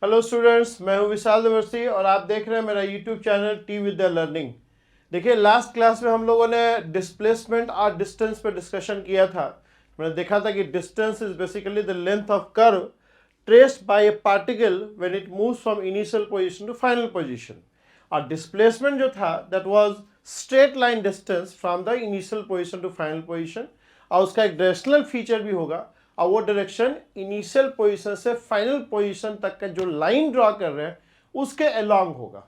Hello students, मैं हूं विशाल दवर्सी और आप देख रहे हैं मेरा YouTube channel T with the learning. देखिए, लास्ट क्लास में हम लोगों ने डिस्प्लेसमेंट और डिस्टेंस पर डिस्कशन किया था। मैंने देखा था कि distance is basically the length of curve traced by a particle when it moves from initial position to final position, और डिस्प्लेसमेंट जो था that was straight line distance from the initial position to final position, और उसका एक directional feature भी होगा, और वो डायरेक्शन इनिशियल पोजीशन से फाइनल पोजीशन तक का जो लाइन ड्रॉ कर रहे हैं उसके अलोंग होगा।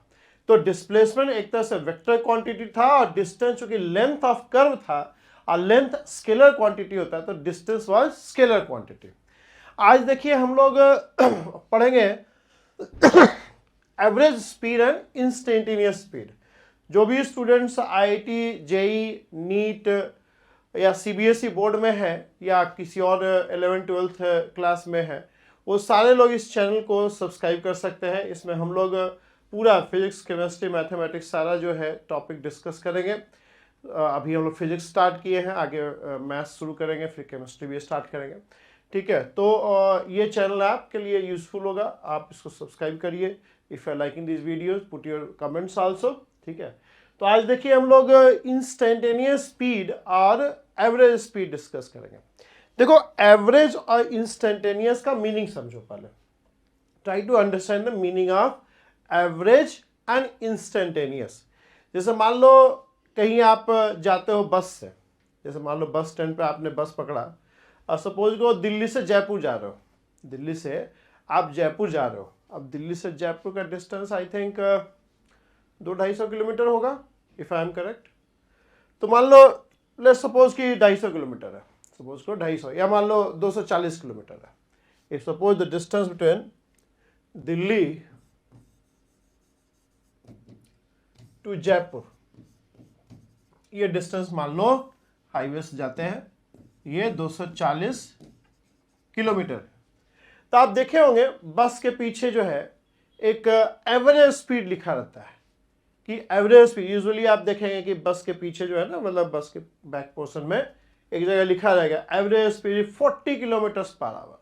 तो डिस्प्लेसमेंट एक तरह से वेक्टर क्वांटिटी था, और डिस्टेंस जो कि लेंथ ऑफ कर्व था, और लेंथ स्केलर क्वांटिटी होता है, तो डिस्टेंस वाज स्केलर क्वांटिटी। आज देखिए हम लोग पढ़ेंगे average speed and instantaneous speed. जो भी स्टूडेंट्स आईआईटी, जेई, नीट या सीबीएसई बोर्ड में है या किसी और 11th-12th क्लास में है, वो सारे लोग इस चैनल को सब्सक्राइब कर सकते हैं। इसमें हम लोग पूरा फिजिक्स, केमिस्ट्री, मैथमेटिक्स सारा जो है टॉपिक डिस्कस करेंगे। अभी हम लोग फिजिक्स स्टार्ट किए हैं, आगे मैथ्स शुरू करेंगे, फिर केमिस्ट्री भी स्टार्ट करेंगे। ठीक है, तो ये चैनल आपके लिए यूजफुल होगा, आप इसको सब्सक्राइब करिए। If you are liking this videos, put your comments also. ठीक है, तो आज देखिए हम लोग इंस्टेंटेनियस स्पीड और एवरेज स्पीड डिस्कस करेंगे। देखो, एवरेज और इंस्टेंटेनियस का मीनिंग समझो पहले। Try to understand the meaning of average and instantaneous. जैसे मान लो कहीं आप जाते हो बस से, जैसे मान लो बस स्टैंड पे आपने बस पकड़ा, और सपोज को दिल्ली से जयपुर जा रहे हो, दिल्ली से आप जयपुर जा रहे हो। अब दिल्ली से जयपुर का डिस्टेंस आई थिंक 200-250 किलोमीटर होगा, इफ आई एम करेक्ट। तो मान लो लेट्स सपोज कि 250 किलोमीटर है, सपोज को 250, या मान लो 240 किलोमीटर है। If suppose the distance between Delhi to Jaipur, ये डिस्टेंस मान लो हाईवे से जाते हैं, ये 240 किलोमीटर। तो आप देखे होंगे बस के पीछे जो है एक एवरेज स्पीड लिखा रहता है कि एवरेज स्पीड। यूजुअली आप देखेंगे कि बस के पीछे जो है ना, मतलब बस के बैक पोर्शन में एक जगह लिखा रहेगा average speed 40 kilometre per our.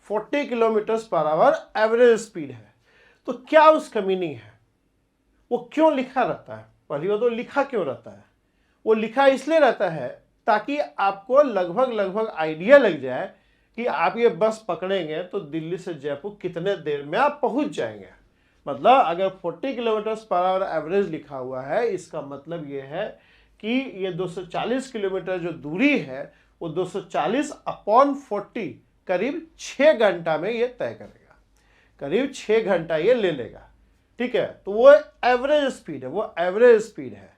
40 kilometre per our average speed है। तो क्या उसका मीनिंग है, वो क्यों लिखा रहता है? पहली बात तो लिखा क्यों रहता है? वो लिखा इसलिए रहता है ताकि आपको लगभग आइडिया लग जाए कि आप ये बस पकड़ेंगे तो दिल्ली से जयपुर कितने देर में आप पहुंच जाएंगे। मतलब अगर 40 किलोमीटर पर आवर एवरेज लिखा हुआ है, इसका मतलब ये है कि ये 240 किलोमीटर जो दूरी है वो 240 अपॉन 40 करीब 6 घंटा में ये तय करेगा, करीब 6 घंटा ये ले लेगा। ठीक है, तो वो एवरेज स्पीड है, वो एवरेज स्पीड है।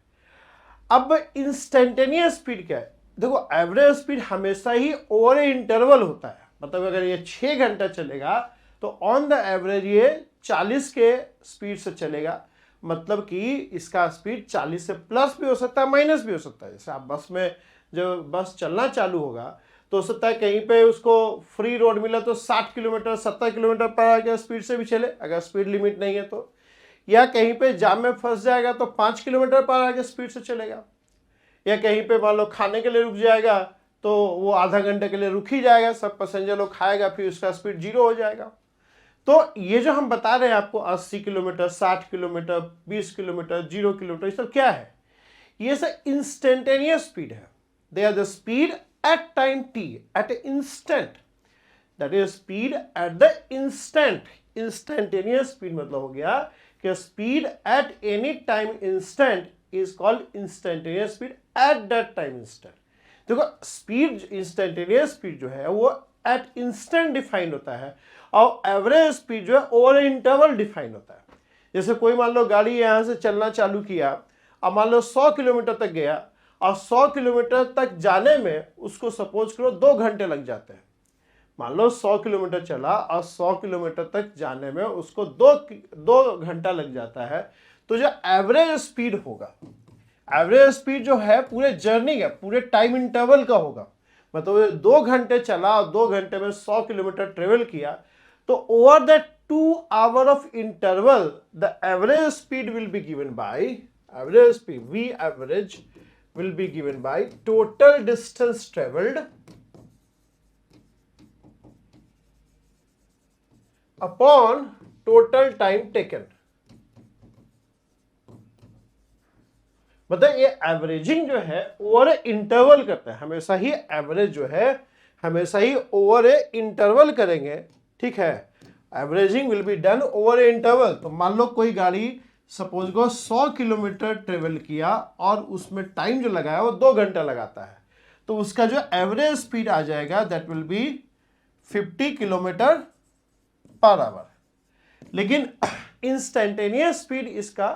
अब इंस्टेंटेनियस स्पीड क्या है? देखो, एवरेज स्पीड हमेशा ही ओवर इंटरवल होता है। मतलब अगर ये 6 घंटा चलेगा तो ऑन द एवरेज ये 40 के स्पीड से चलेगा। मतलब कि इसका स्पीड 40 से प्लस भी हो सकता है, माइनस भी हो सकता है। जैसे आप बस में जब बस चलना चालू होगा तो हो सकता है कहीं पे उसको फ्री रोड मिला तो 60 किलोमीटर 70 किलोमीटर पर आवर के स्पीड से भी चले, अगर स्पीड लिमिट नहीं है तो। या कहीं पे जाम में फंस जाएगा तो 5 किलोमीटर पर आवर के स्पीड से चलेगा। या कहीं पे मान लो खाने के लिए रुक जाएगा तो वो आधा घंटे के लिए रुक ही जाएगा, सब पैसेंजर लोग खाएगा, फिर उसका स्पीड 0 हो जाएगा। तो ये जो हम बता रहे हैं आपको 80 किलोमीटर, 60 किलोमीटर, 20 किलोमीटर, 0 किलोमीटर, ये सब क्या है? ये सब इंस्टेंटेनियस स्पीड है। They are the speed at time t, at instant, that is speed at the instant. Instantaneous speed मतलब हो गया कि speed at any time instant is called instantaneous speed at that time instant. देखो, speed, instantaneous speed जो है वो at instant defined होता है, और एवरेज स्पीड जो है ओवर इंटरवल डिफाइंड होता है। जैसे कोई मान लो गाड़ी यहाँ से चलना चालू किया, अब मान लो 100 किलोमीटर तक गया, और 100 किलोमीटर तक जाने में उसको सपोज करो 2 घंटे लग जाते हैं। मान लो 100 किलोमीटर चला और 100 किलोमीटर तक जाने में उसको 2 घंटा लग जाता है। तो जो एवरेज स्पीड होगा, एवरेज स्पीड जो है पूरे जर्नी का, पूरे टाइम इंटरवल का होगा। मतलब 2 घंटे चला और 2 घंटे में 100 किलोमीटर ट्रेवल किया, तो over the 2 hour of interval the average speed will be given by, average speed v average will be given by total distance travelled upon total time taken. मतलब ये एवरेजिंग जो है ओवर ए interval करता है, हमेशा ही average जो है हमेशा ही ओवर ए इंटरवल करेंगे, ठीक है। Averaging will be done over A interval. तो मान लो कोई गाड़ी सपोज को 100 किलोमीटर ट्रेवल किया और उसमें टाइम जो लगाया वो 2 घंटा लगाता है, तो उसका जो एवरेज स्पीड आ जाएगा that will B 50 kilometre per our. लेकिन इंस्टेंटेनियस स्पीड इसका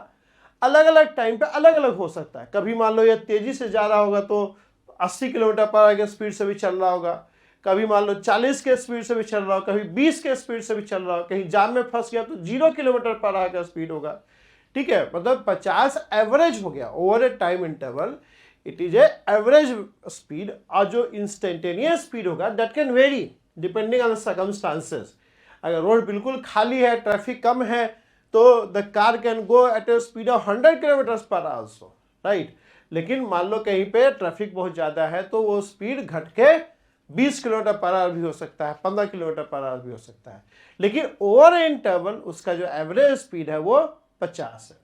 अलग अलग टाइम पे अलग अलग हो सकता है। कभी मान लो ये तेजी से जा रहा होगा तो 80 किलोमीटर पर आवर के स्पीड से भी चल रहा होगा, कभी मान लो 40 के स्पीड से भी चल रहा हो, कभी 20 के स्पीड से भी चल रहा हो, कहीं जाम में फंस गया तो 0 किलोमीटर पर आवर का स्पीड होगा, ठीक है। मतलब 50 एवरेज हो गया over a time interval, it is a average speed. और जो इंस्टेंटेनियस स्पीड होगा that can very depending on the circumstances. अगर रोड बिल्कुल खाली है, ट्रैफिक कम है, तो the car can go at A speed of 100 kilometre पर आल्सो, राइट। लेकिन मान लो कहीं पे ट्रैफिक बहुत ज़्यादा है तो वो स्पीड घट के 20 किलोमीटर पर आवर भी हो सकता है, 15 किलोमीटर पर आवर भी हो सकता है। लेकिन ओवर इंटरवल उसका जो एवरेज स्पीड है वो 50 है।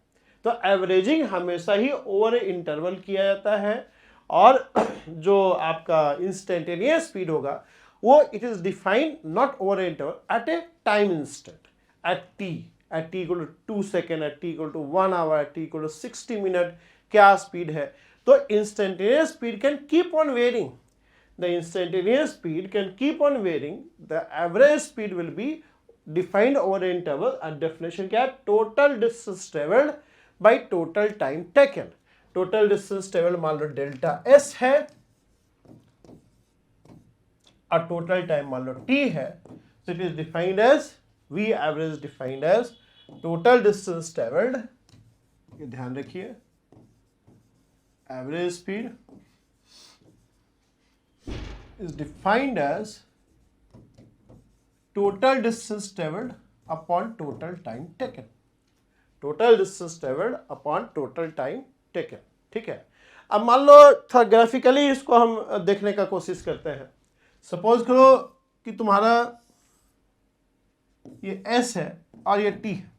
तो एवरेजिंग हमेशा ही ओवर इंटरवल किया जाता है। और जो आपका इंस्टेंटेनियस स्पीड होगा वो it is defined not over interval at a time instant, at t equal to 2 second, at t equal to 1 hour, at t equal to 60 minute क्या स्पीड है। तो instantaneous speed can keep on varying, the instantaneous speed can keep on varying, the average speed will be defined over interval. और definition क्या है, total distance travelled by total time taken. Total distance travelled मान लो delta S है और total time मान लो t है, so it is defined as V average defined as total distance traveled, ये ध्यान रखिए, average speed is defined as total distance traveled upon total time taken, total distance traveled upon total time taken, ठीक है। अब मान लो थोड़ा graphically इसको हम देखने का कोशिश करते हैं। सपोज करो कि तुम्हारा ये S है और ये T है,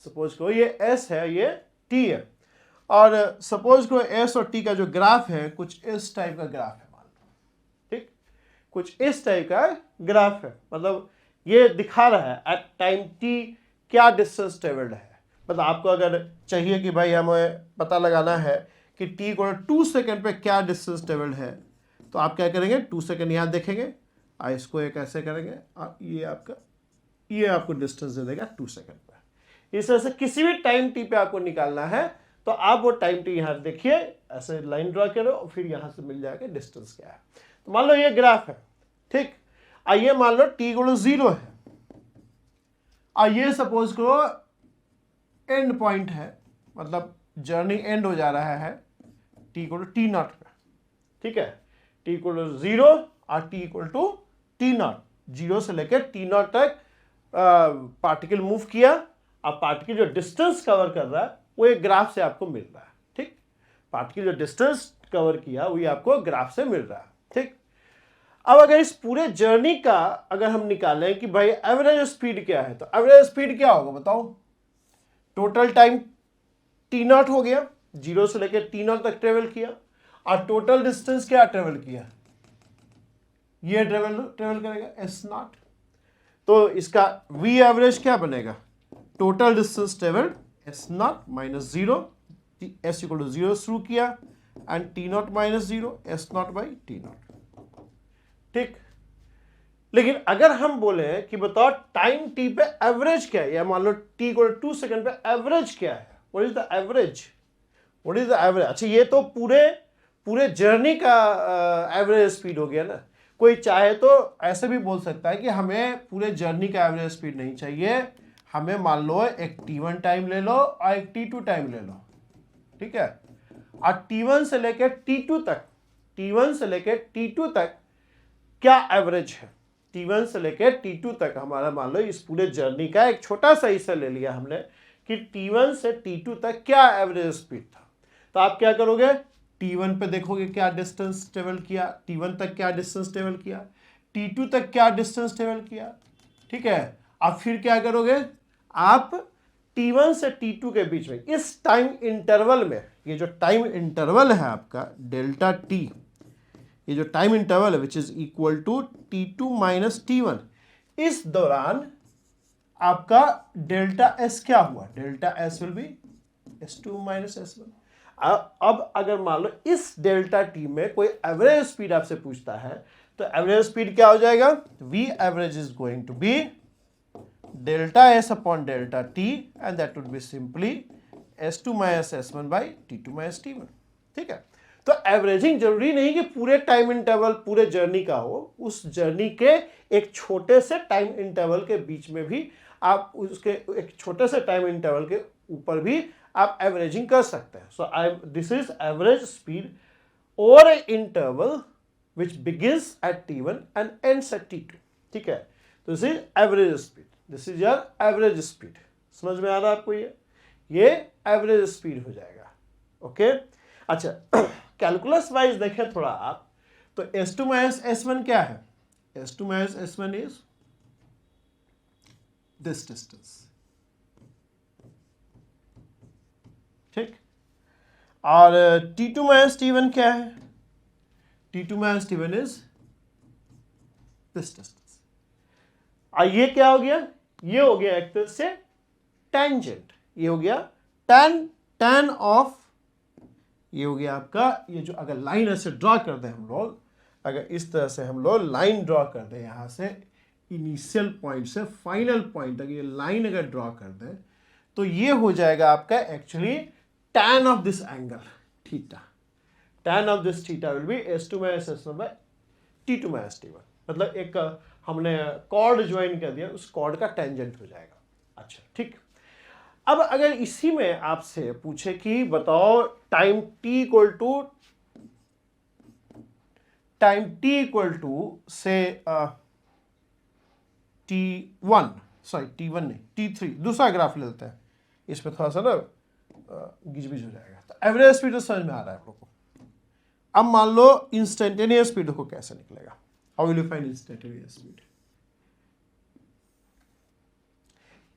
सपोज करो ये S है ये T है, और सपोज करो S और T का जो ग्राफ है कुछ इस टाइप का ग्राफ है, मान लो, ठीक, कुछ इस टाइप का ग्राफ है। मतलब ये दिखा रहा है एट टाइम T क्या डिस्टेंस ट्रेवल्ड है। मतलब आपको अगर चाहिए कि भाई हमें पता लगाना है कि T को 2 सेकेंड पे क्या डिस्टेंस ट्रेवल्ड है, तो आप क्या करेंगे, 2 सेकेंड यहाँ देखेंगे और इसको एक ऐसे करेंगे और ये आपको डिस्टेंस दे देगा 2 सेकेंड पे। इस तरह से किसी भी टाइम टी पे आपको निकालना है तो आप वो टाइम टी यहाँ देखिए, ऐसे लाइन ड्रॉ करो और फिर यहाँ से मिल जाएगा डिस्टेंस क्या है। तो मान लो ये ग्राफ है, ठीक, आइए मान लो टी को 0 है और ये सपोज करो एंड पॉइंट है, मतलब जर्नी एंड हो जा रहा है टी को t नॉट पे, ठीक है। t इक्वल टू 0 और t equal to t naught, 0 से लेकर t नॉट तक पार्टिकल मूव किया। अब पार्टिकल जो डिस्टेंस कवर कर रहा है वो एक ग्राफ से आपको मिल रहा है, ठीक। पार्टिकल जो डिस्टेंस कवर किया वही आपको ग्राफ से मिल रहा है, ठीक। अब अगर इस पूरे जर्नी का अगर हम निकालें कि भाई एवरेज स्पीड क्या है, तो एवरेज स्पीड क्या होगा बताओ। टोटल टाइम t नॉट हो गया, 0 से लेकर t नॉट तक ट्रेवल किया, और टोटल डिस्टेंस क्या ट्रेवल किया, ये ट्रेवल करेगा s नॉट। तो इसका v एवरेज क्या बनेगा, total distance travelled s naught minus 0, s equal to 0 शुरू किया and t naught minus 0, s naught by t naught, ठीक। लेकिन अगर हम बोले कि बताओ टाइम t पे एवरेज क्या है, या मान लो t इक्वल टू 2 सेकेंड पे एवरेज क्या है, what is the average, what is the average. अच्छा ये तो पूरे जर्नी का एवरेज स्पीड हो गया ना। कोई चाहे तो ऐसे भी बोल सकता है कि हमें पूरे जर्नी का एवरेज स्पीड नहीं चाहिए, हमें मान लो एक t1 टाइम ले लो और एक t2 टाइम ले लो, ठीक है। और t1 से लेकर t2 तक, t1 से लेकर t2 तक क्या एवरेज है, t1 से लेकर t2 तक हमारा मान लो इस पूरे जर्नी का एक छोटा सा हिस्सा ले लिया हमने कि t1 से t2 तक क्या एवरेज स्पीड था। तो आप क्या करोगे, t1 पे देखोगे क्या डिस्टेंस ट्रेवल किया, t1 तक क्या डिस्टेंस ट्रेवल किया, t2 तक क्या डिस्टेंस ट्रेवल किया, ठीक है। अब फिर क्या करोगे, आप T1 से T2 के बीच में इस टाइम इंटरवल में, ये जो टाइम इंटरवल है आपका डेल्टा T, ये जो टाइम इंटरवल है which is equal to T2 minus T1, इस दौरान आपका डेल्टा S क्या हुआ? Delta S will be S2 minus S1। अब अगर मान लो इस डेल्टा T में कोई एवरेज स्पीड आपसे पूछता है तो एवरेज स्पीड क्या हो जाएगा? V average is going to be delta S upon delta T and that would be simply S2 minus S1 by T2 minus T1। ठीक है, तो एवरेजिंग जरूरी नहीं कि पूरे टाइम इंटरवल पूरे जर्नी का हो, उस जर्नी के एक छोटे से टाइम इंटरवल के बीच में भी आप उसके एक छोटे से टाइम इंटरवल के ऊपर भी आप एवरेजिंग कर सकते हैं। सो this is average speed over A interval which begins at T1 and ends at T2। ठीक है, तो this is average speed, this is your average speed. समझ में आ रहा है आपको? ये एवरेज स्पीड हो जाएगा। ओके, अच्छा कैलकुलस वाइज देखें थोड़ा आप, तो S2 माइनस S1 क्या है? S2 minus S1 is this distance. ठीक, और T2 माइनस T1 क्या है? T2 minus T1 is this distance. ये क्या हो गया? ये हो गया एक तरह से टेंजेंट, ये हो गया tan ऑफ, ये हो गया आपका, ये जो अगर लाइन ऐसे ड्रॉ कर दें हम लोग, अगर इस तरह से हम लोग लाइन ड्रॉ कर दें यहां से इनिशियल पॉइंट से फाइनल पॉइंट तक, ये लाइन अगर ड्रॉ कर दें तो ये हो जाएगा आपका actually tan of this angle theta. tan of this theta will be S2 minus S1 by T2 minus T1। मतलब एक हमने कॉर्ड ज्वाइन कर दिया, उस कॉर्ड का टेंजेंट हो जाएगा। अच्छा ठीक, अब अगर इसी में आपसे पूछे कि बताओ टाइम t इक्वल टू से T1, सॉरी T1 नहीं T3, दूसरा ग्राफ ले लेते हैं, इसमें थोड़ा सा ना गिजबिज हो जाएगा। तो एवरेज स्पीड तो समझ में आ रहा है आप लोग को। अब मान लो इंस्टेंटेनियस स्पीड को कैसे निकलेगा? How will you find instantaneous speed?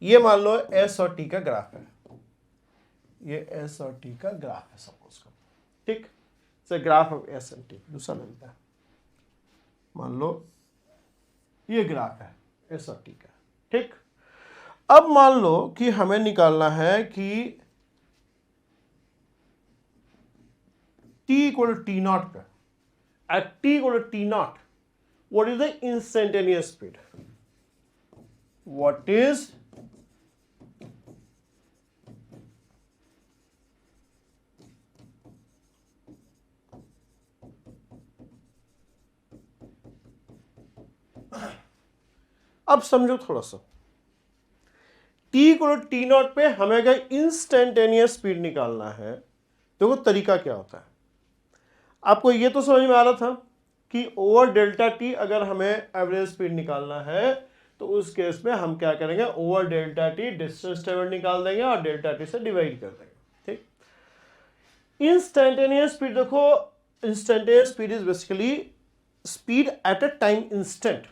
ये मान लो S और T का ग्राफ है, ये S और T का ग्राफ है सपोज करो। ठीक, से graph of S and T दूसरा मिलता है, मान लो ये ग्राफ है S और T का। ठीक, अब मान लो कि हमें निकालना है कि T इक्वल टू T0 पे, at T equal to T0 what is the instantaneous speed? What is अब समझो थोड़ा सा, T इक्वल टू T0 पे हमें अगर इंस्टेंटेनियस स्पीड निकालना है तो वो तरीका क्या होता है? आपको ये तो समझ में आ रहा था कि ओवर डेल्टा T अगर हमें एवरेज स्पीड निकालना है तो उस केस में हम क्या करेंगे? Over delta T distance travel निकाल देंगे और डेल्टा T से डिवाइड कर देंगे। ठीक, इंस्टेंटेनियस स्पीड देखो, instantaneous speed is basically speed at a time instant.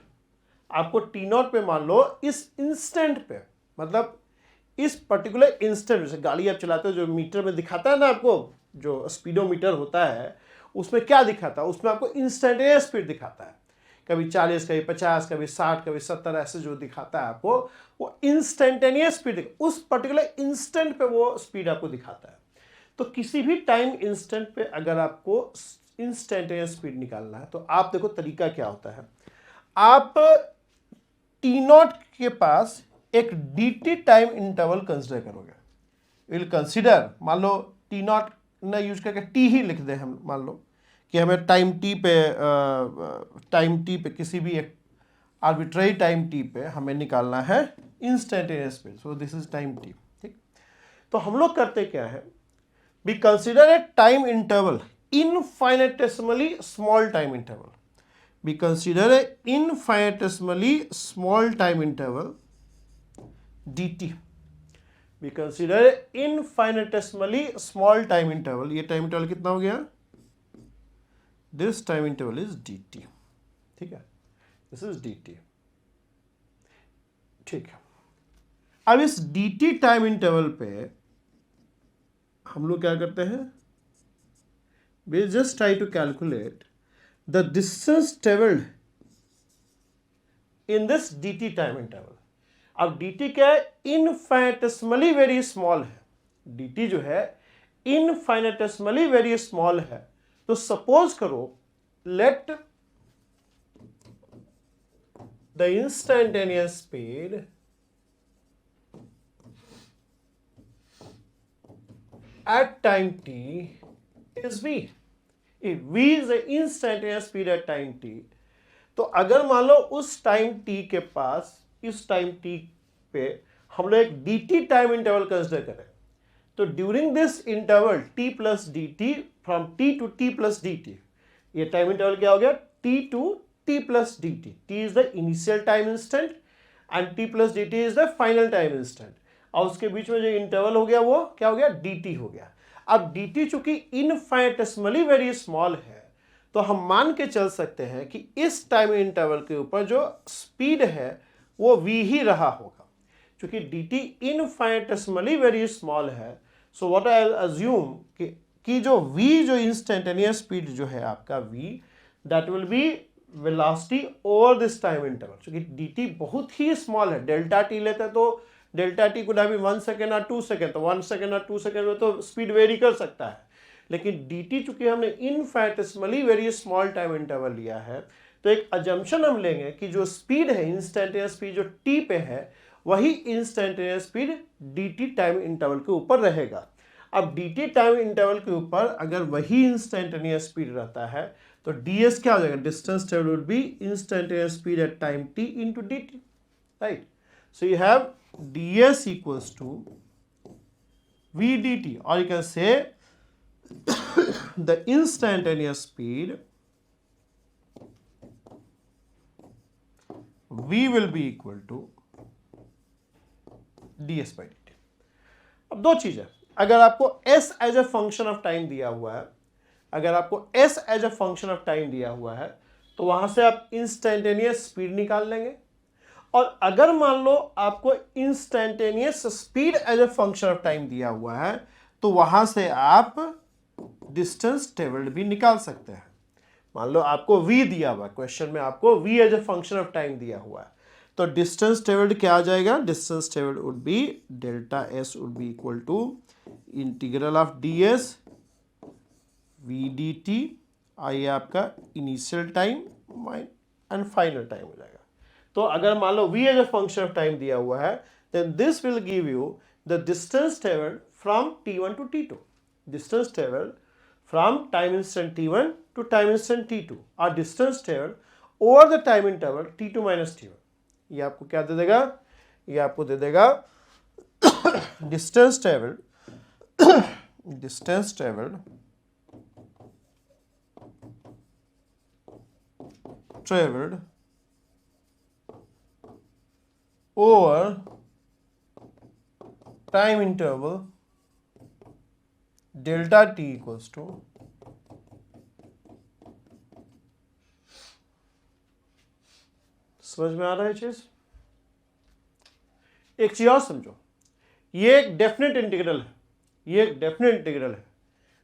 आपको T0 पे मान लो इस इंस्टेंट पे, मतलब इस पर्टिकुलर इंस्टेंट, जैसे गाड़ी आप चलाते हो जो मीटर में दिखाता है ना आपको, जो स्पीडोमीटर होता है उसमें क्या दिखाता है? उसमें आपको इंस्टेंटेनियस स्पीड दिखाता है, कभी 40, कभी 50, कभी 60, कभी 70, ऐसे जो दिखाता है आपको, वो इंस्टेंटेनियस स्पीड, उस पर्टिकुलर इंस्टेंट पे वो स्पीड आपको दिखाता है। तो किसी भी टाइम इंस्टेंट पे अगर आपको इंस्टेंटेनियस स्पीड निकालना है तो आप देखो तरीका क्या होता है। आप T0 के पास एक dt टाइम इंटरवल कंसिडर करोगे। विल कंसिडर, मान लो T0 ना यूज करके T ही लिख दे हम, मान लो कि हमें टाइम T पे किसी भी एक आर्बिट्रेरी टाइम T पे हमें निकालना है instantaneous speed. So this is time T। ठीक, तो हम लोग करते क्या है? We consider a time interval infinitesimally small time interval. We consider a infinitesimally small time interval dt. We consider a infinitesimally small time interval. ये time interval कितना हो गया? This time interval is dt. ठीक है, this is dt. ठीक है, अब इस dt टाइम इंटरवल पे हम लोग क्या करते हैं, we just try to calculate the distance traveled in this dt time interval. अब dt क्या है, इनफाइनेटेसिमली वेरी स्मॉल है, dt जो है इनफाइनेटेसिमली वेरी स्मॉल है। तो सपोज करो let the instantaneous speed at time t is v। if v is the instantaneous speed at time t, तो अगर मान लो उस टाइम t के पास, इस टाइम t पे हम लोग एक dt टाइम इंटरवल कंसिडर करें, तो during this interval t plus dt, from t to t plus dt, ये टाइम इंटरवल क्या हो गया, t to t plus dt। t is the initial time instant and t plus dt is the final time instant, और उसके बीच में जो interval हो गया वो क्या हो गया, dt हो गया। अब dt चूंकि इनफाइनेटेसिमली वेरी स्मॉल है, तो हम मान के चल सकते हैं कि इस टाइम इंटरवल के ऊपर जो स्पीड है वो v ही रहा होगा। चूंकि dt इनफाइनेटेसिमली वेरी स्मॉल है, सो व्हाट आई अज्यूम कि जो v, जो इंस्टेंटेनियस स्पीड जो है आपका v, that will be velocity over this time interval. चूंकि dt बहुत ही स्मॉल है, डेल्टा टी लेते हैं तो delta t could have been 1 second और 2 सेकेंड, तो 1 सेकेंड और 2 सेकेंड में तो स्पीड वेरी कर सकता है, लेकिन dt चूंकि हमने इनफाइनेटेसिमली वेरी स्मॉल टाइम इंटरवल लिया है, तो एक अजम्पशन हम लेंगे कि जो स्पीड है, इंस्टेंटेनियस स्पीड जो t पे है, वही instantaneous speed dt time interval के ऊपर रहेगा। अब dt टाइम इंटरवल के ऊपर अगर वही इंस्टेंटेनियस स्पीड रहता है, तो ds क्या हो जाएगा, distance travelled would B instantaneous speed at time t into dt, right. So you have ds equals to v dt, or you can say the instantaneous speed v will be equal to ds by dt। अब दो चीज है, अगर आपको s as a function of time दिया हुआ है, अगर आपको s as a function of time दिया हुआ है, तो वहां से आप इंस्टेंटेनियस स्पीड निकाल लेंगे, और अगर मान लो आपको instantaneous speed as a function of time दिया हुआ है, तो वहां से आप डिस्टेंस ट्रेवल्ड भी निकाल सकते हैं। मान लो आपको v दिया हुआ है, क्वेश्चन में आपको v as a function of time दिया हुआ है, तो डिस्टेंस ट्रेवल्ड क्या आ जाएगा, distance travelled would be delta s would be equal to integral of ds v dt, आइए आपका initial time and final time हो जाएगा। तो अगर मान लो v as a function of time दिया हुआ है, then this will give you the distance travelled from t1 to t2, distance travelled from time instant t1 to time instant t2, और distance travelled over the time interval t2 minus t1। ये आपको क्या दे देगा, ये आपको दे देगा distance travelled over time interval delta t equals to समझ में आ रहा है चीज। एक चीज और समझो, ये एक डेफिनेट इंटीग्रल है, ये एक डेफिनेट इंटीग्रल है।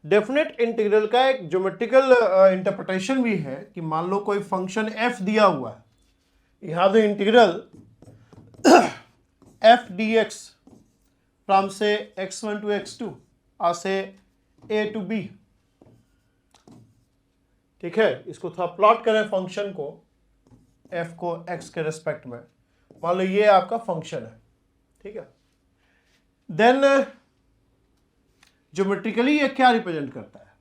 डेफिनेट इंटीग्रल का एक ज्योमेट्रिकल इंटरप्रिटेशन भी है कि मान लो कोई फंक्शन f दिया हुआ है, you have the integral f dx from say x1 to x2 और से a to b, ठीक है। इसको थोड़ा प्लॉट करें फंक्शन को, f को x के रेस्पेक्ट में, मान लो ये आपका फंक्शन है, ठीक है। देन ज्योमेट्रिकली ये क्या रिप्रेजेंट करता है,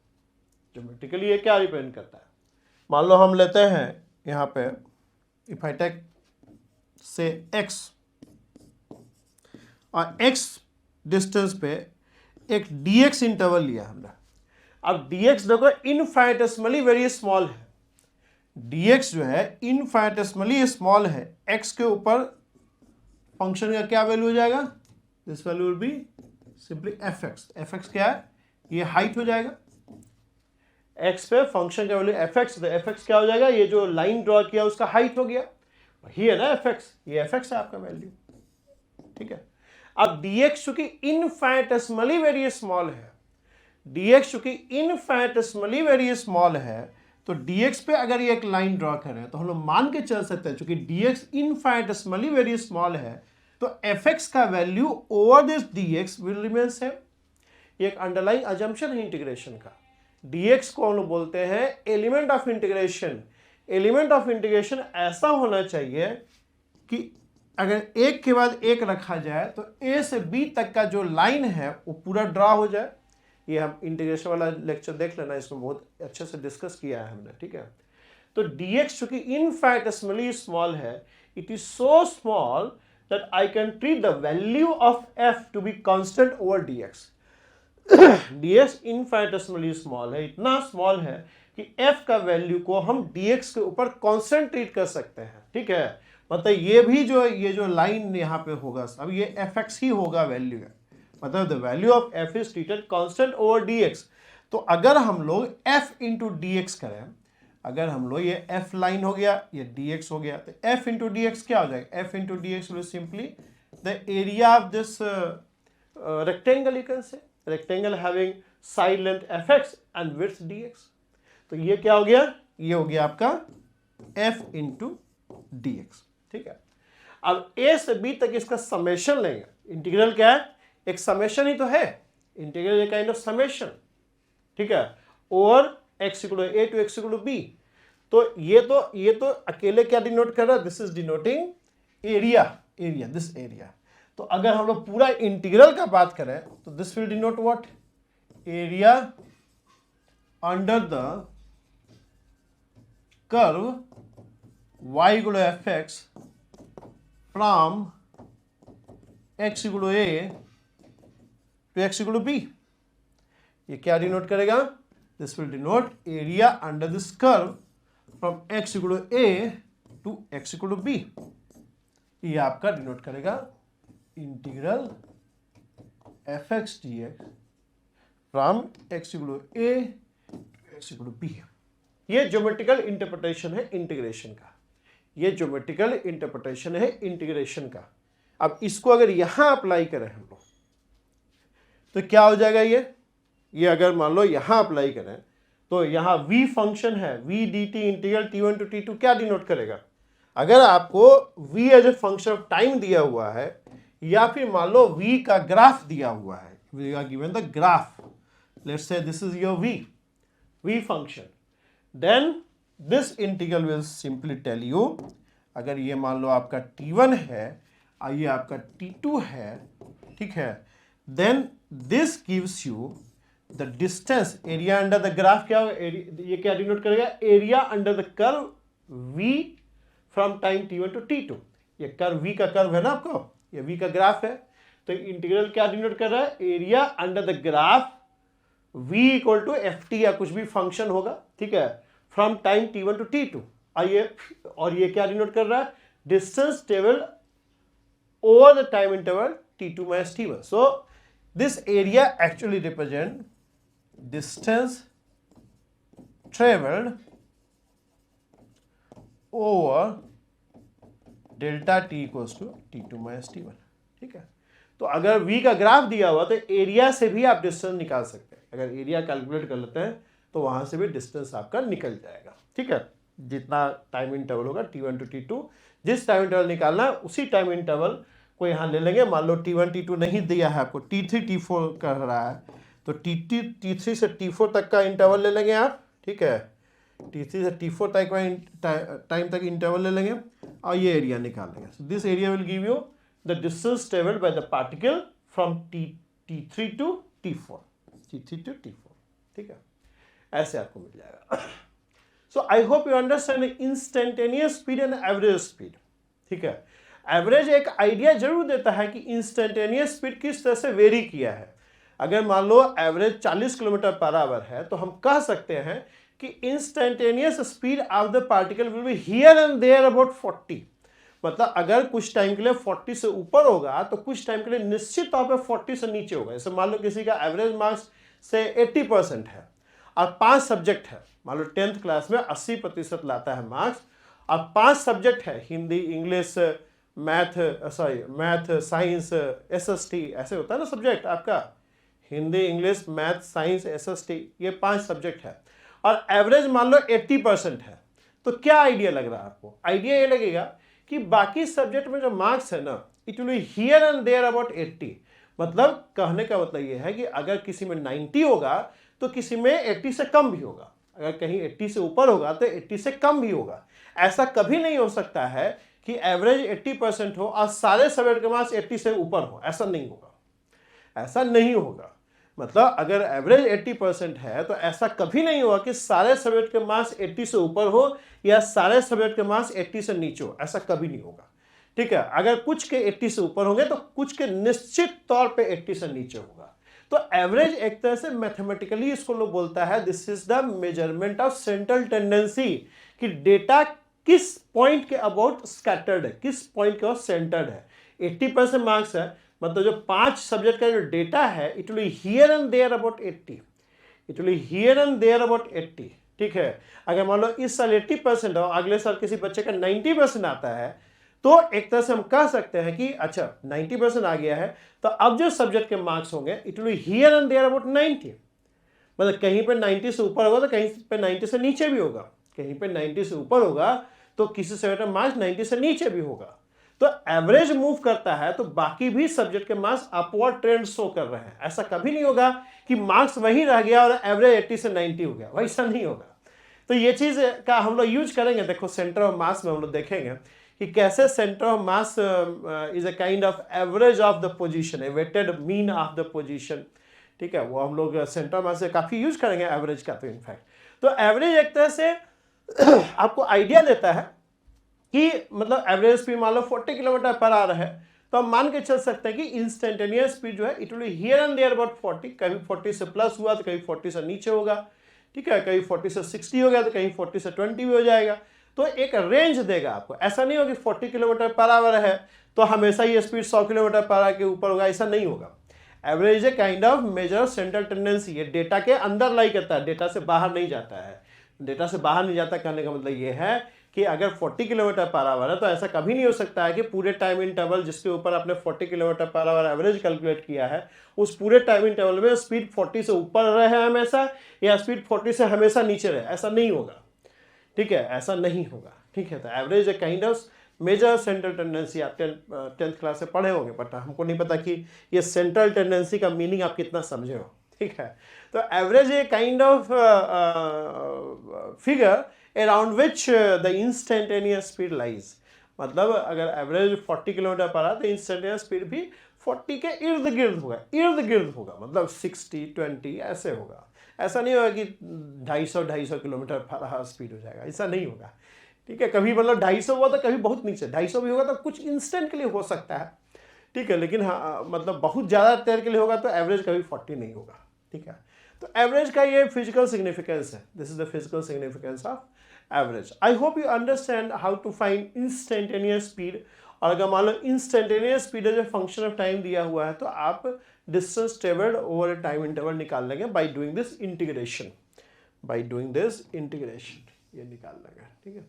ज्योमेट्रिकली ये क्या रिप्रेजेंट करता है, मान लो हम लेते हैं यहाँ पे, इफ आई टेक से x और x डिस्टेंस पे एक dx इंटरवल लिया हमने। अब dx देखो इनफाइनेटेसिमली वेरी स्मॉल है, dx जो है इनफाइनेटेसिमली स्मॉल है, x के ऊपर फंक्शन का क्या वैल्यू हो जाएगा, this value will be simply fx। fx क्या है, ये हाइट हो जाएगा, x पे फंक्शन का वैल्यू fx, तो fx क्या हो जाएगा, ये जो लाइन ड्रॉ किया उसका हाइट हो गया, ही है ना fx, ये fx है आपका वैल्यू, ठीक है। अब dx चूंकि इनफाइनेटेसिमली वेरी स्मॉल है, dx चूंकि इनफाइनेटेसिमली वेरी स्मॉल है, तो dx पे अगर ये एक लाइन ड्रॉ करें तो हम लोग मान के चल सकते हैं चूंकि dx इनफाइनेटेसिमली वेरी स्मॉल है तो fx का value over this dx will remain same. ये एक अंडरलाइंग अजम्पशन है इंटीग्रेशन का। dx को हम लोग बोलते हैं element of integration. Element of integration ऐसा होना चाहिए कि अगर एक के बाद एक रखा जाए तो a से b तक का जो लाइन है वो पूरा ड्रा हो जाए। ये हम इंटीग्रेशन वाला लेक्चर देख लेना, इसमें बहुत अच्छे से डिस्कस किया है हमने, ठीक है। तो dx चूंकि इनफाइनेटेसिमली स्मॉल है, it is so small that I can treat the value of f to be constant over dx। dx infinitesimally small है, इतना स्मॉल है कि f का वैल्यू को हम dx के ऊपर कांस्टेंट ट्रीट कर सकते हैं, ठीक है। मतलब ये जो लाइन यहाँ पे होगा अब ये fx ही होगा वैल्यू है, मतलब the value of f is treated constant over dx। तो अगर हम लोग f इंटू dx करें, अगर हम लोग ये f लाइन हो गया, ये dx हो गया, तो f इंटू dx क्या हो जाएगा? f into dx will simply the area of this rectangle, you can say rectangle having side length fx and width dx। तो ये क्या हो गया? ये हो गया आपका f इंटू dx, ठीक है। अब a से b तक इसका समेशन लेंगे। इंटीग्रल क्या है? एक समेशन ही तो है, integral a kind of summation, ठीक है, over x equal to a to x equal to b। तो ये तो अकेले क्या डिनोट कर रहा है? This is denoting area, this area. तो अगर हम लोग पूरा इंटीग्रल का बात करें तो this will denote what? Area under the curve y equal to fx from x equal to a to x equal to b। ये क्या डिनोट करेगा? This will denote area under this curve from x equal to a to x equal to b। ये आपका denote करेगा integral fx dx from x equal to a to x equal to b। ये geometrical interpretation है integration का, ये geometrical interpretation है integration का। अब इसको अगर यहां अप्लाई करें हम लोग तो क्या हो जाएगा? ये अगर मान लो यहां अप्लाई करें तो यहां v फंक्शन है, v dt integral t1 to t2 क्या डिनोट करेगा? अगर आपको v as a function of time दिया हुआ है या फिर मान लो v का ग्राफ दिया हुआ है, we are given the graph, let's say this is your v function, then this integral will simply tell you, अगर ये मान लो आपका t1 है और ये आपका t2 है, ठीक है, then this gives you the distance area under the graph. क्या होगा? ये क्या डिनोट करेगा? Area under the curve v from time t1 to t2। ये कर्व v का कर्व है ना आपको, ये v का ग्राफ है, तो इंटीग्रल क्या डिनोट कर रहा है? Area under the graph v equal to ft या कुछ भी फंक्शन होगा, ठीक है, from time t1 to t2। आइए, और ये क्या डिनोट कर रहा है? Distance travelled over the time interval t2 minus t1। so this area actually represent distance traveled over delta t equals to t2 minus t1, ठीक है। तो अगर v का ग्राफ दिया हुआ तो एरिया से भी आप डिस्टेंस निकाल सकते हैं। अगर एरिया कैलकुलेट कर लेते हैं तो वहां से भी डिस्टेंस आपका निकल जाएगा, ठीक है। जितना टाइम इंटरवल होगा t1 टू t2, जिस टाइम इंटरवल निकालना है उसी टाइम इंटरवल को यहाँ ले लेंगे। मान लो t1 t2 नहीं दिया है आपको, t3 t4 कर रहा है तो t3 से t4 तक का इंटरवल ले लेंगे आप, ठीक है, t3 से t4 तक का टाइम तक इंटरवल ले लेंगे और ये एरिया निकाल लेंगे। So this area will give you the distance travelled by the particle from t3 to t4, ठीक है, ऐसे आपको मिल जाएगा। So I hope you understand instantaneous speed and average speed, ठीक है। एवरेज एक आइडिया जरूर देता है कि इंस्टेंटेनियस स्पीड किस तरह से वेरी किया है। अगर मान लो एवरेज 40 किलोमीटर पर आवर है तो हम कह सकते हैं कि instantaneous speed of the particle will be here and there about 40। मतलब अगर कुछ टाइम के लिए 40 से ऊपर होगा तो कुछ टाइम के लिए निश्चित तौर पर 40 से नीचे होगा। जैसे मान लो किसी का एवरेज मार्क्स से 80% है और 5 सब्जेक्ट है, मान लो 10th क्लास में 80% लाता है मार्क्स, और 5 सब्जेक्ट है, Hindi, English, math science SST ऐसे होता है ना सब्जेक्ट आपका, Hindi English math science SST, ये 5 सब्जेक्ट है और एवरेज मान लो 80% है, तो क्या आइडिया लग रहा है आपको? आइडिया ये लगेगा कि बाकी सब्जेक्ट में जो मार्क्स है ना, it will be here and there about 80। मतलब कहने का मतलब ये है कि अगर किसी में 90 होगा तो किसी में 80 से कम भी होगा, अगर कहीं 80 से ऊपर होगा तो 80 से कम भी होगा। ऐसा कभी नहीं हो सकता है कि एवरेज 80% हो और सारे सब्जेक्ट के मार्क्स 80 से ऊपर हो, ऐसा नहीं होगा, ऐसा नहीं होगा। मतलब अगर एवरेज 80% है तो ऐसा कभी नहीं होगा कि सारे सब्जेक्ट के मार्क्स 80 से ऊपर हो या सारे सब्जेक्ट के मार्क्स 80 से नीचे हो, ऐसा कभी नहीं होगा। ठीक है, अगर कुछ के 80 से ऊपर होंगे तो कुछ के निश्चित तौर पे 80 से नीचे होगा। तो एवरेज एक तरह से मैथमेटिकली इसको लोग बोलता है this is the measurement of central tendency, कि डेटा किस पॉइंट के अबाउट स्कैटर्ड है, किस पॉइंट के अबाउट सेंटर्ड है। 80% मार्क्स है, मतलब जो 5 सब्जेक्ट का जो डेटा है it will here and there about 80, it will here and there about 80। ठीक है, अगर मान लो इस साल 80% हो, अगले साल किसी बच्चे का 90% आता है, तो एक तरह से हम कह सकते हैं कि अच्छा 90% आ गया है तो अब जो सब्जेक्ट के मार्क्स होंगे it will here and there about 90। मतलब कहीं पे 90 से ऊपर होगा तो कहीं पे 90 से नीचे भी होगा, कहीं पे 90 से ऊपर होगा तो किसी सब्जेक्ट का मार्क्स 90 से नीचे भी होगा। तो एवरेज मूव करता है तो बाकी भी सब्जेक्ट के मार्क्स अपवर्ड ट्रेंड शो कर रहे हैं। ऐसा कभी नहीं होगा कि मार्क्स वही रह गया और एवरेज 80 से 90 हो गया, वैसा नहीं होगा। तो ये चीज का हम लोग यूज करेंगे। देखो सेंटर ऑफ मास में हम लोग देखेंगे कि कैसे centre of mass is a kind of average of the position, a weighted mean of the position. ठीक है, वो हम लोग सेंटर ऑफ मास से काफी यूज करेंगे एवरेज का। तो इनफैक्ट तो एवरेज एक तरह से आपको आइडिया देता है कि मतलब एवरेज स्पीड मान लो 40 किलोमीटर पर आवर है, तो हम मान के चल सकते हैं कि इंस्टेंटेनियस स्पीड जो है it will here and there about 40, कभी 40 से प्लस हुआ तो कहीं 40 से नीचे होगा। ठीक है, कहीं 40 से 60 हो गया तो कहीं 40 से 20 भी हो जाएगा। तो एक रेंज देगा आपको, ऐसा नहीं होगा कि 40 किलोमीटर पर आवर है तो हमेशा ये स्पीड 100 किलोमीटर पर आवर के ऊपर होगा, ऐसा नहीं होगा। Average a kind of measure central tendency, ये डेटा के अंदर लाई करता है, डेटा से बाहर नहीं जाता है। डेटा से बाहर नहीं जाता कहने का मतलब ये है कि अगर 40 किलोमीटर पर आवर है तो ऐसा कभी नहीं हो सकता है कि पूरे टाइम इंटरवल जिसके ऊपर आपने 40 kilometre per our average calculate किया है उस पूरे टाइम इंटरवल में स्पीड 40 से ऊपर रहे हमेशा या स्पीड 40 से हमेशा नीचे रहे, ऐसा नहीं होगा। ठीक है, ऐसा नहीं होगा। ठीक है, तो average a kind of measure central tendency, आप 10th क्लास से पढ़े होंगे, बट हमको नहीं पता कि ये सेंट्रल टेंडेंसी का मीनिंग आप कितना समझे हो। ठीक है, तो average a kind of figure around which the instantaneous speed lies. मतलब अगर एवरेज 40 किलोमीटर पर आ तो इंस्टेंटेनियस स्पीड भी 40 के इर्द गिर्द होगा, इर्द गिर्द होगा, मतलब 60 20 ऐसे होगा। ऐसा नहीं होगा कि 250 किलोमीटर पर आवर स्पीड हो जाएगा, ऐसा नहीं होगा। ठीक है, कभी मतलब 250 हुआ तो कभी बहुत नीचे 250 भी होगा तो कुछ इंस्टेंट के लिए हो सकता है। ठीक है, लेकिन हाँ मतलब बहुत ज़्यादा देर के लिए होगा तो एवरेज कभी 40 नहीं होगा। ठीक है, तो एवरेज का ये फिजिकल सिग्निफिकेंस है, this is the physical significance of average. I hope you understand how to find instantaneous speed. और अगर मान लो इंस्टेंटेनियस स्पीड जो फंक्शन ऑफ टाइम दिया हुआ है तो आप distance travelled over a time interval निकाल लेंगे by doing this integration, by doing this integration ये निकाल लेंगे। ठीक है,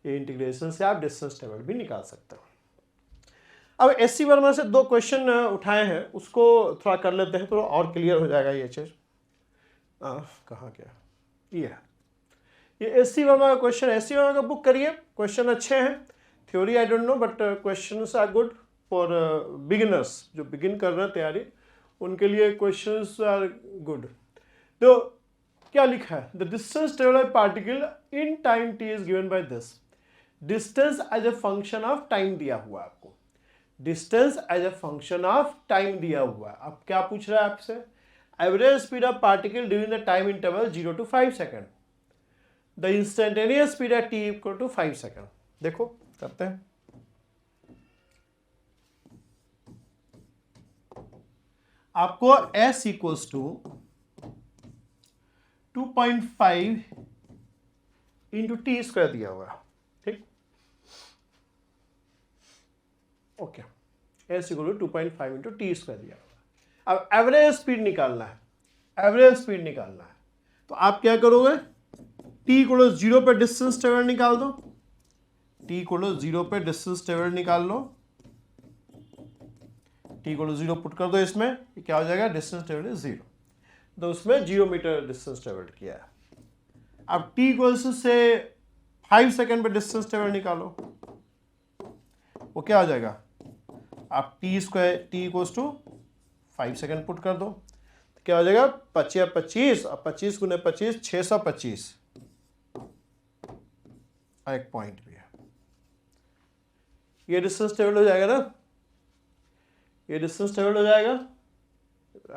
ये इंटीग्रेशन से आप डिस्टेंस ट्रेवल्ड भी निकाल सकते हो। अब एससी वर्मा से 2 क्वेश्चन उठाए हैं, उसको थोड़ा कर लेते हैं तो और क्लियर हो जाएगा ये चीज। कहाँ गया ये एससी वर्मा का क्वेश्चन। एससी वर्मा का बुक करिए, क्वेश्चन अच्छे हैं। Theory I don't know but questions are good for beginners, जो बिगिन कर रहे हैं तैयारी उनके लिए क्वेश्चंस आर गुड। तो क्या लिखा है, the distance travelled by particle in time t is given by this. Distance as a function of time दिया हुआ है आपको, distance as a function of time दिया हुआ है। अब क्या पूछ रहा है आपसे, average speed of particle during the time interval 0 to 5 second, the instantaneous speed at t equal to 5 second. देखो करते हैं, आपको s equals to 2.5 into t square दिया हुआ है। ठीक, okay, s equal to 2.5 into t square दिया हुआ है। अब एवरेज स्पीड निकालना है, एवरेज स्पीड निकालना है तो आप क्या करोगे, t इक्वल 0 पे डिस्टेंस ट्रेवल निकाल दो, टी इक्वल टू 0 पे डिस्टेंस ट्रेवल्ड निकाल लो, टी इक्वल टू 0 पुट कर दो इसमें, ये क्या हो जाएगा, डिस्टेंस ट्रेवल्ड इज 0, तो उसमें 0 मीटर डिस्टेंस ट्रेवल्ड किया है। अब टी इक्वल्स से 5 सेकेंड पे डिस्टेंस ट्रेवल्ड निकालो, वो क्या हो जाएगा, आप t square t equals to 5 second put कर दो, तो क्या हो जाएगा 25 25 और 25 गुने 25 625, एक पॉइंट भी है, ये डिस्टेंस ट्रेवल हो जाएगा ना, ये डिस्टेंस ट्रेवल हो जाएगा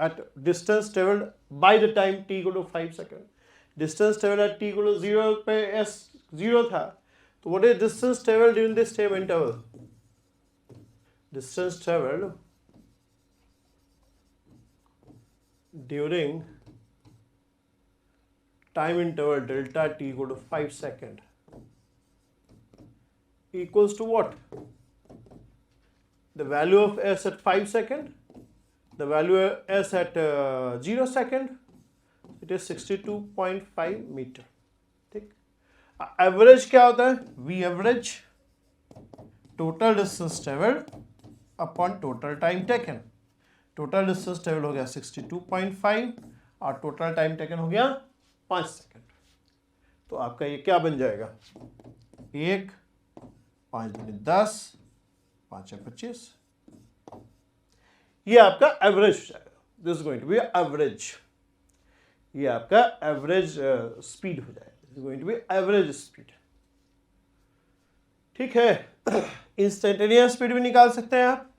at distance travelled by the time t equal to 5 second, distance travel at t equal to 0 पे एस 0 था, तो what is distance travel during this time interval, distance travelled during time interval delta t equal to 5 second equals to what, the value of s at 5 second, the value of s at 0 second, it is 62.5 metre. ठीक, average क्या होता है, v average total distance travelled upon total time taken, total distance travel हो गया 62.5 और total time taken हो गया 5 second, तो आपका ये क्या बन जाएगा, 1 5 दूनी 10 5 25, ये आपका एवरेज हो जाएगा, this is going to be average, ये आपका एवरेज स्पीड हो जाएगा, this is going to be average speed. ठीक है, इंस्टेंटेनियस स्पीड भी निकाल सकते हैं आप,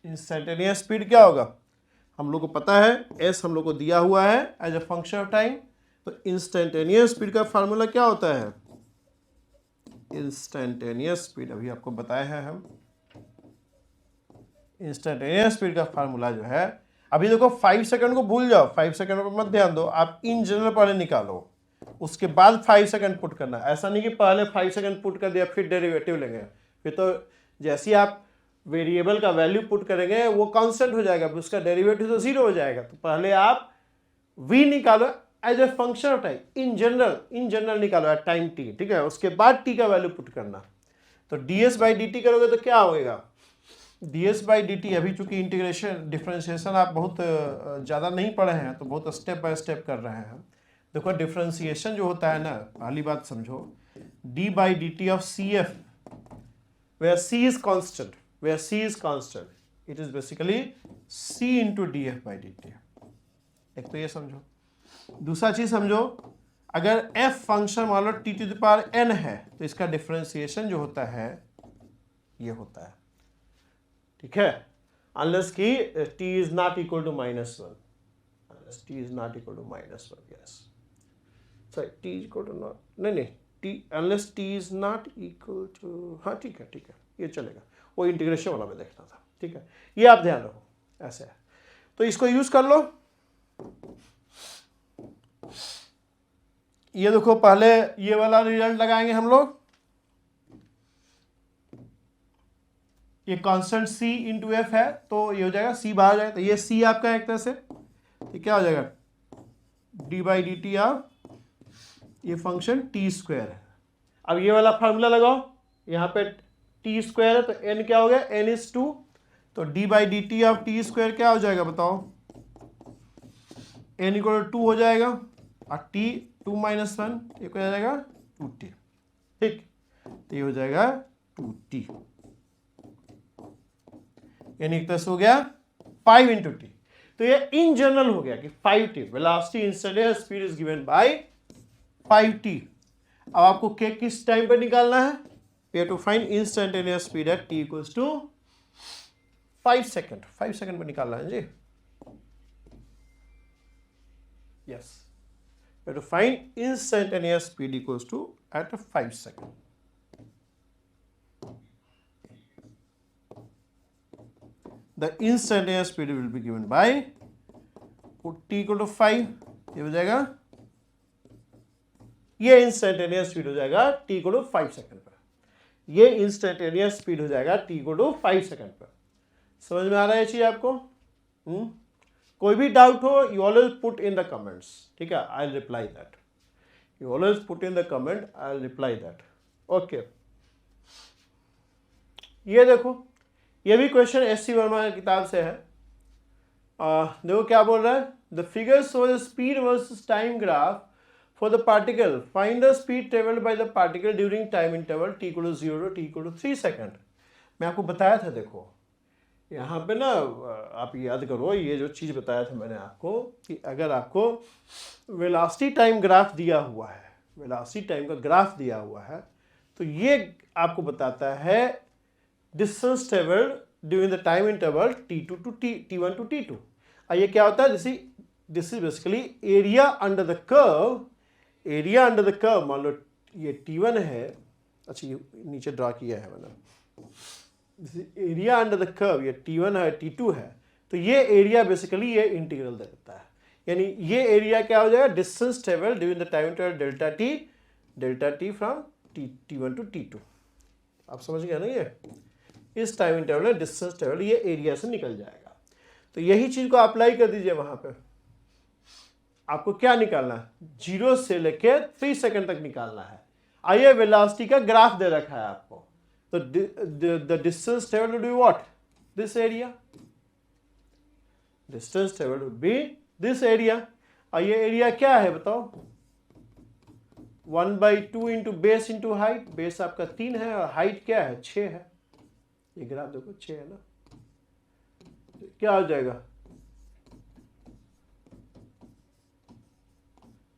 इंस्टेंटेनियस स्पीड क्या होगा, हम लोग को पता है एस हम लोग को दिया हुआ है as a function of time, तो इंस्टेंटेनियस स्पीड का फार्मूला क्या होता है, इंस्टेंटेनियस स्पीड अभी आपको बताया है हम, इंस्टेंटेनियस स्पीड का फार्मूला जो है, अभी देखो 5 सेकंड को भूल जाओ, 5 सेकंड पर मत ध्यान दो, आप इन जनरल पहले निकालो, उसके बाद 5 सेकंड पुट करना, ऐसा नहीं कि पहले 5 सेकंड पुट कर दिया फिर डेरिवेटिव लेंगे, फिर तो जैसे ही आप वेरिएबल का वैल्यू पुट करेंगे वो कांस्टेंट हो जाएगा, उसका डेरिवेटिव तो 0 हो जाएगा, तो पहले आप v निकालो as a function of time, in general निकालो एट टाइम t, ठीक है, उसके बाद t का वैल्यू पुट करना, तो ds बाई डी टी करोगे तो क्या होएगा, ds बाई डी टी, अभी चूंकि इंटीग्रेशन डिफरेंशिएशन आप बहुत ज़्यादा नहीं पढ़े हैं तो बहुत स्टेप बाय स्टेप कर रहे हैं, देखो डिफरेंशिएशन जो होता है ना, पहली बात समझो, d by d t of c f where c is constant, where c is constant, it is basically c into df by dt, एक तो ये समझो, दूसरा चीज समझो, अगर f फंक्शन मान लो t to the power n है तो इसका डिफरेंशिएशन जो होता है ये होता है, ठीक है, unless कि t is not equal to -1, unless t is not equal to -1, yes, sorry, t is equal to not, नहीं t, unless t is not equal to, हाँ ठीक है ये चलेगा, वो इंटीग्रेशन वाला में देखना था, ठीक है, ये आप ध्यान रखो, ऐसे है, तो इसको यूज कर लो, ये देखो पहले ये वाला रिजल्ट लगाएंगे हम लोग, ये कांस्टेंट c इंटू एफ है तो ये हो जाएगा c बाहर जाएगा, तो ये c आपका एक तरह से, ये क्या हो जाएगा, d by d t of ये फंक्शन t स्क्वायर है, अब ये वाला फार्मूला लगाओ, यहाँ पे टी स्क्वायर है तो n क्या हो गया, n इज 2, तो d by d t of T square क्या हो जाएगा बताओ, n इक्वल 2 हो जाएगा और t 2 माइनस 1 एक हो जाएगा 2t, ठीक, तो ये हो जाएगा 2t, n एक तरह से हो गया 5 इंटू टी, तो ये इन जनरल हो गया कि 5t, velocity instantaneous speed is given bye 5t। अब आपको k किस टाइम पे निकालना है, we have to find instantaneous speed at t equals to 5 second, 5 second में निकालना है जी, yes, we have to find instantaneous speed equals to at 5 second, the instantaneous speed will be given by t equal to 5, ये हो जाएगा, ये instantaneous speed हो जाएगा t equal to 5 second पर, ये इंस्टेंटेनियस स्पीड हो जाएगा t इक्वल टू 5 सेकंड पर, समझ में आ रहा है चीज आपको, कोई भी डाउट हो you always put in the comments, ठीक है, I will reply that, you always put in the comment, I will reply that, okay. ये देखो, ये भी क्वेश्चन एस.सी. वर्मा की किताब से है। देखो क्या बोल रहा है, the figure show the speed versus time graph for the particle, find the speed travelled by the particle during time interval t = 0 to t = 3 second. मैं आपको बताया था, देखो यहाँ पे ना आप याद करो, ये जो चीज़ बताया था मैंने आपको कि अगर आपको वेलोसिटी टाइम ग्राफ दिया हुआ है, वेलोसिटी टाइम का ग्राफ दिया हुआ है, तो ये आपको बताता है distance travelled during the time interval t2 to t1 to t2। ये क्या होता है, this is basically area under the curve, area under the curve. मान लो ये t1 है, अच्छा ये नीचे ड्रा किया है मैंने, एरिया अंडर द कर्व, ये t1 है t2 है, तो ये एरिया बेसिकली ये इंटीग्रल देता है, यानी ये एरिया क्या हो जाएगा, distance travel during the time interval delta T from t1 to t2। आप समझ गए ना, ये इस टाइम इंटरवल में डिस्टेंस ट्रेवल ये एरिया से निकल जाएगा। तो यही चीज को अप्लाई कर दीजिए वहां पे, आपको क्या निकालना है, 0 से लेके 3 सेकंड तक निकालना है। आइए वेलोसिटी का ग्राफ दे रखा है आपको, तो the distance travelled would be what, this area, distance travelled would B this area. और ये एरिया क्या है बताओ, 1/2 into base into height, base आपका 3 है और हाइट क्या है 6 है, ये ग्राफ देखो 6 है ना, तो क्या हो जाएगा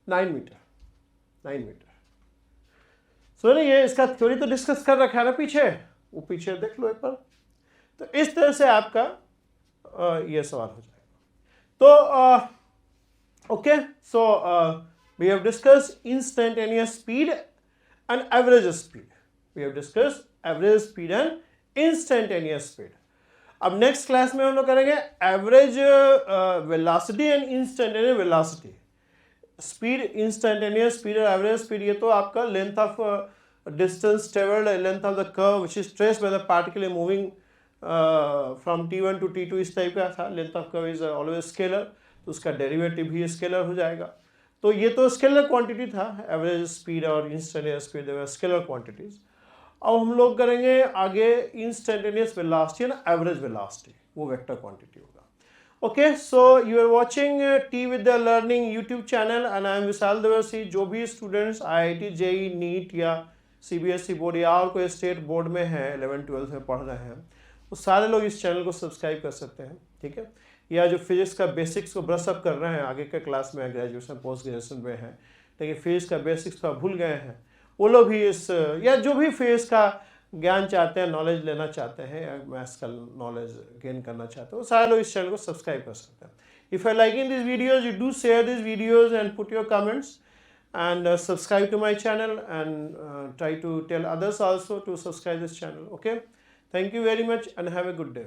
9 मीटर, 9 मीटर। सो ये इसका थ्योरी तो डिस्कस कर रखा है ना पीछे, वो पीछे देख लो एक बार। तो इस तरह से आपका ये सवाल हो जाएगा। तो okay, so we have discussed instantaneous speed and average speed. We have discussed average speed and instantaneous speed. अब नेक्स्ट क्लास में हम लोग करेंगे average velocity and instantaneous velocity. Speed, instantaneous speed और एवरेज स्पीड, ये तो आपका length of distance travelled, length of the curve which is traced bye the particle moving from t1 to t2, इस type का था। Length of curve is always scalar, तो उसका derivative भी स्केलर हो जाएगा। तो ये तो स्केलर क्वांटिटी था, एवरेज स्पीड और instantaneous speed, they're scalar quantities. अब हम लोग करेंगे आगे instantaneous velocity and average velocity, वो वेक्टर क्वांटिटी होगा। Okay, so you are watching T with the learning YouTube channel and I am Vishal Devarshi. जो भी स्टूडेंट्स IIT JEE नीट या CBSE बोर्ड या और कोई स्टेट बोर्ड में है, 11th-12th में पढ़ रहे हैं, वो सारे लोग इस चैनल को सब्सक्राइब कर सकते हैं, ठीक है। या जो फिजिक्स का बेसिक्स को ब्रश अप कर रहे हैं, आगे के क्लास में ग्रेजुएशन पोस्ट ग्रेजुएशन में हैं, लेकिन फिजिक्स का बेसिक्स थोड़ा भूल गए हैं, वो लोग भी इस, या जो भी फिजिक्स का ज्ञान चाहते हैं, नॉलेज लेना चाहते हैं या मैथ्स का नॉलेज गेन करना चाहते हैं, वो सारे लोग इस चैनल को सब्सक्राइब कर सकते हैं। If you liking this videos, you do share this videos and put your comments and subscribe to my channel and try to tell others also to subscribe this channel. Okay, thank you very much and have a good day.